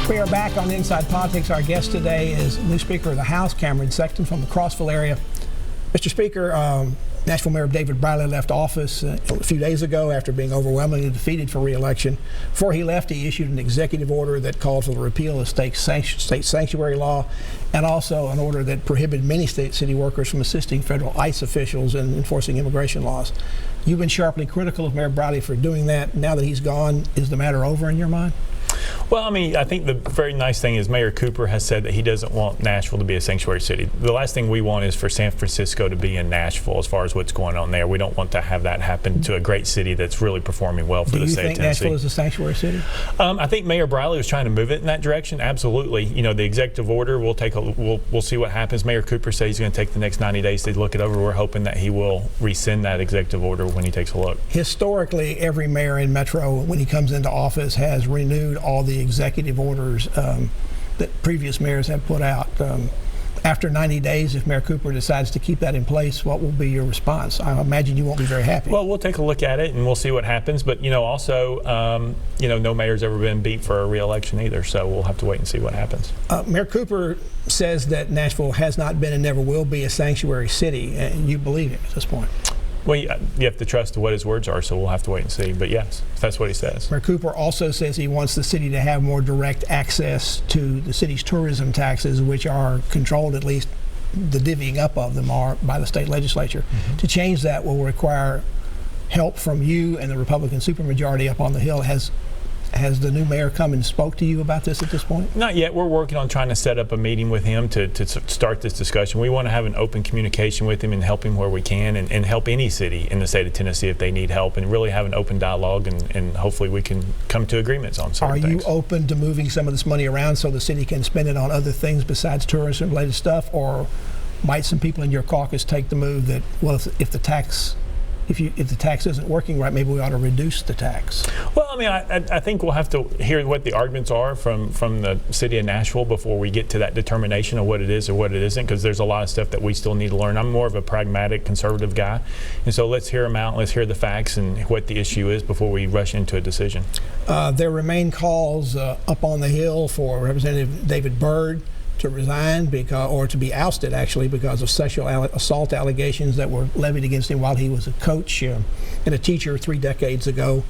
We are back on Inside Politics. Our guest today is new Speaker of the House, Cameron Sexton from the Crossville area. Mr. Speaker, Nashville Mayor David Briley left office a few days ago after being overwhelmingly defeated for re-election. Before he left, he issued an executive order that called for the repeal of state sanctuary law, and also an order that prohibited many city workers from assisting federal ICE officials in enforcing immigration laws. You've been sharply critical of Mayor Briley for doing that. Now that he's gone, is the matter over in your mind? Well, I mean, I think the very nice thing is Mayor Cooper has said that he doesn't want Nashville to be a sanctuary city. The last thing we want is for San Francisco to be in Nashville as far as what's going on there. We don't want to have that happen to a great city that's really performing well for the state of Tennessee. Do you think Nashville is a sanctuary city? I think Mayor Briley was trying to move it in that direction. Absolutely. You know, the executive order, we'll see what happens. Mayor Cooper says he's going to take the next 90 days to look it over. We're hoping that he will rescind that executive order when he takes a look. Historically, every mayor in Metro, when he comes into office, has renewed all the executive orders that previous mayors have put out. After 90 days, if Mayor Cooper decides to keep that in place, what will be your response? I imagine you won't be very happy. Well, we'll take a look at it and we'll see what happens. But, you know, also, no mayor's ever been beat for a re-election either, so we'll have to wait and see what happens. Mayor Cooper says that Nashville has not been and never will be a sanctuary city, and you believe him at this point. Well, you have to trust what his words are, so we'll have to wait and see. But yes, that's what he says. Mayor Cooper also says he wants the city to have more direct access to the city's tourism taxes, which are controlled, at least the divvying up of them are, by the state legislature. Mm-hmm. To change that will require help from you and the Republican supermajority up on the Hill. Has the new mayor come and spoke to you about this at this point? Not yet. We're working on trying to set up a meeting with him to start this discussion. We want to have an open communication with him and help him where we can, and help any city in the state of Tennessee if they need help, and really have an open dialogue, and hopefully we can come to agreements on certain things. Are you open to moving some of this money around so the city can spend it on other things besides tourism-related stuff, or might some people in your caucus take the move that, well, if the tax isn't working right, maybe we ought to reduce the tax? Well, I mean, I think we'll have to hear what the arguments are from the city of Nashville before we get to that determination of what it is or what it isn't, because there's a lot of stuff that we still need to learn. I'm more of a pragmatic, conservative guy, and so let's hear them out, let's hear the facts and what the issue is before we rush into a decision. There remain calls up on the Hill for Representative David Byrd to resign or to be ousted, actually, because of sexual assault allegations that were levied against him while he was a coach and a teacher 3 decades ago,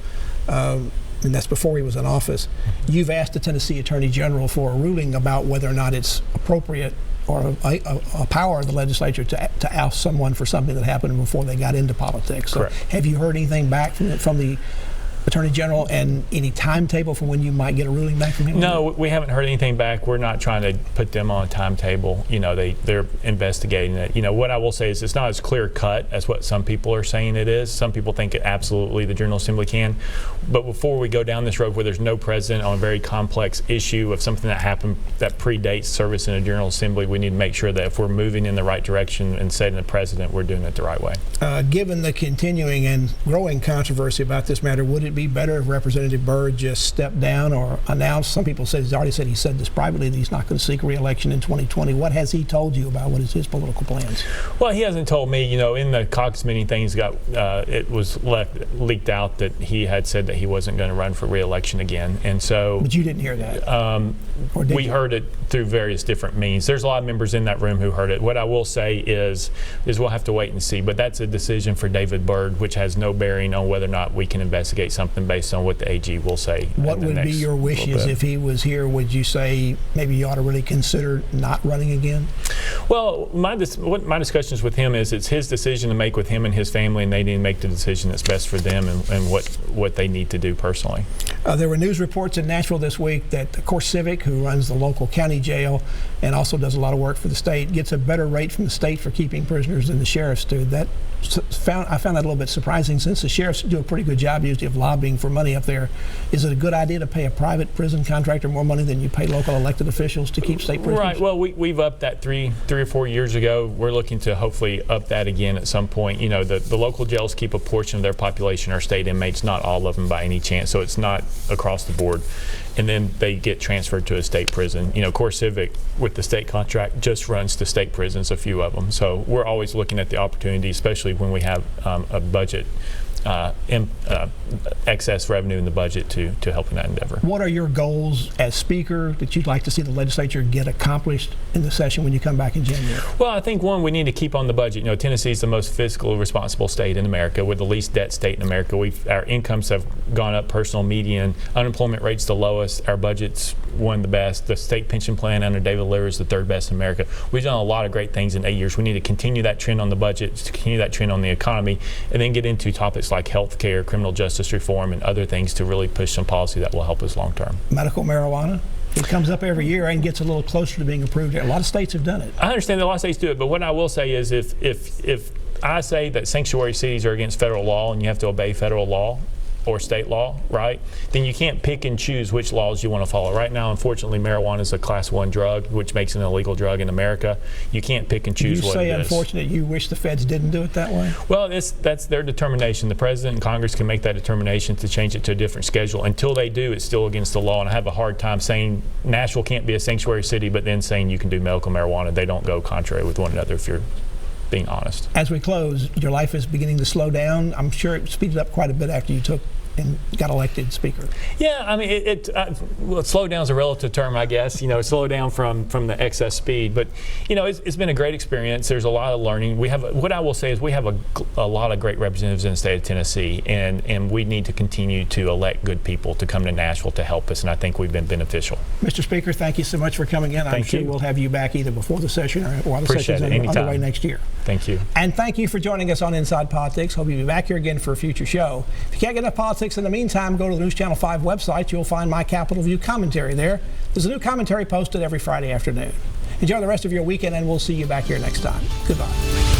and that's before he was in office. You've asked the Tennessee Attorney General for a ruling about whether or not it's appropriate or a power of the legislature to oust someone for something that happened before they got into politics. Correct. So have you heard anything back from the Attorney General, and any timetable for when you might get a ruling back from him? No, we haven't heard anything back. We're not trying to put them on a timetable. You know, they're investigating it. You know, what I will say is it's not as clear cut as what some people are saying it is. Some people think it absolutely the General Assembly can. But before we go down this road where there's no precedent on a very complex issue of something that happened that predates service in a General Assembly, we need to make sure that if we're moving in the right direction and setting a precedent, we're doing it the right way. Given the continuing and growing controversy about this matter, would it be better if Representative Byrd just stepped down or announced? Some people say he said this privately, that he's not going to seek re-election in 2020. What has he told you about what is his political plans? Well, he hasn't told me. You know, in the caucus meeting things it was leaked out that he had said that he wasn't going to run for re-election again, and so. But you didn't hear that. We heard it through various different means. There's a lot of members in that room who heard it. What I will say is we'll have to wait and see. But that's a decision for David Byrd, which has no bearing on whether or not we can investigate something based on what the AG will say. What would be your wishes if he was here? Would you say maybe you ought to really consider not running again? Well, my discussions with him is it's his decision to make with him and his family, and they need to make the decision that's best for them and what they need to do personally. There were news reports in Nashville this week that CoreCivic, who runs the local county jail and also does a lot of work for the state, gets a better rate from the state for keeping prisoners than the sheriffs do. I found that a little bit surprising, since the sheriffs do a pretty good job usually of lobbying for money up there. Is it a good idea to pay a private prison contractor more money than you pay local elected officials to keep state prisoners? Right. Well, we've upped that three or 4 years ago. We're looking to hopefully up that again at some point. You know, the local jails keep a portion of their population are state inmates, not all of them by any chance, so it's not across the board. And then they get transferred to a state prison. You know, CoreCivic, with the state contract, just runs to state prisons, a few of them. So we're always looking at the opportunity, especially when we have a budget excess revenue in the budget to help in that endeavor. What are your goals as Speaker that you'd like to see the legislature get accomplished in the session when you come back in January? Well, I think one, we need to keep on the budget. You know, Tennessee is the most fiscally responsible state in America. We're the least debt state in America. Our incomes have gone up, personal median, unemployment rate's the lowest, our budget's one of the best. The state pension plan under David Lear is the third best in America. We've done a lot of great things in 8 years. We need to continue that trend on the budget, to continue that trend on the economy, and then get into topics like health care, criminal justice reform, and other things to really push some policy that will help us long term. Medical marijuana? It comes up every year and gets a little closer to being approved. A lot of states have done it. I understand that a lot of states do it, but what I will say is if I say that sanctuary cities are against federal law and you have to obey federal law or state law, right, then you can't pick and choose which laws you want to follow. Right now, unfortunately, marijuana is a Class 1 drug, which makes it an illegal drug in America. You can't pick and choose what it is. You say unfortunate, you wish the feds didn't do it that way? Well, that's their determination. The President and Congress can make that determination to change it to a different schedule. Until they do, it's still against the law, and I have a hard time saying Nashville can't be a sanctuary city, but then saying you can do medical marijuana. They don't go contrary with one another if you're being honest. As we close, your life is beginning to slow down. I'm sure it speeded up quite a bit after you took and got elected Speaker. Yeah, I mean, well, slow down is a relative term, I guess. You know, slow down from the excess speed. But, you know, it's been a great experience. There's a lot of learning. We have, what I will say is we have a lot of great representatives in the state of Tennessee, and we need to continue to elect good people to come to Nashville to help us, and I think we've been beneficial. Mr. Speaker, thank you so much for coming in. I'm sure we'll have you back either before the session or while the session's underway next year. Thank you. And thank you for joining us on Inside Politics. Hope you'll be back here again for a future show. If you can't get enough politics in the meantime, go to the News Channel 5 website. You'll find my Capitol View commentary there. There's a new commentary posted every Friday afternoon. Enjoy the rest of your weekend, and we'll see you back here next time. Goodbye.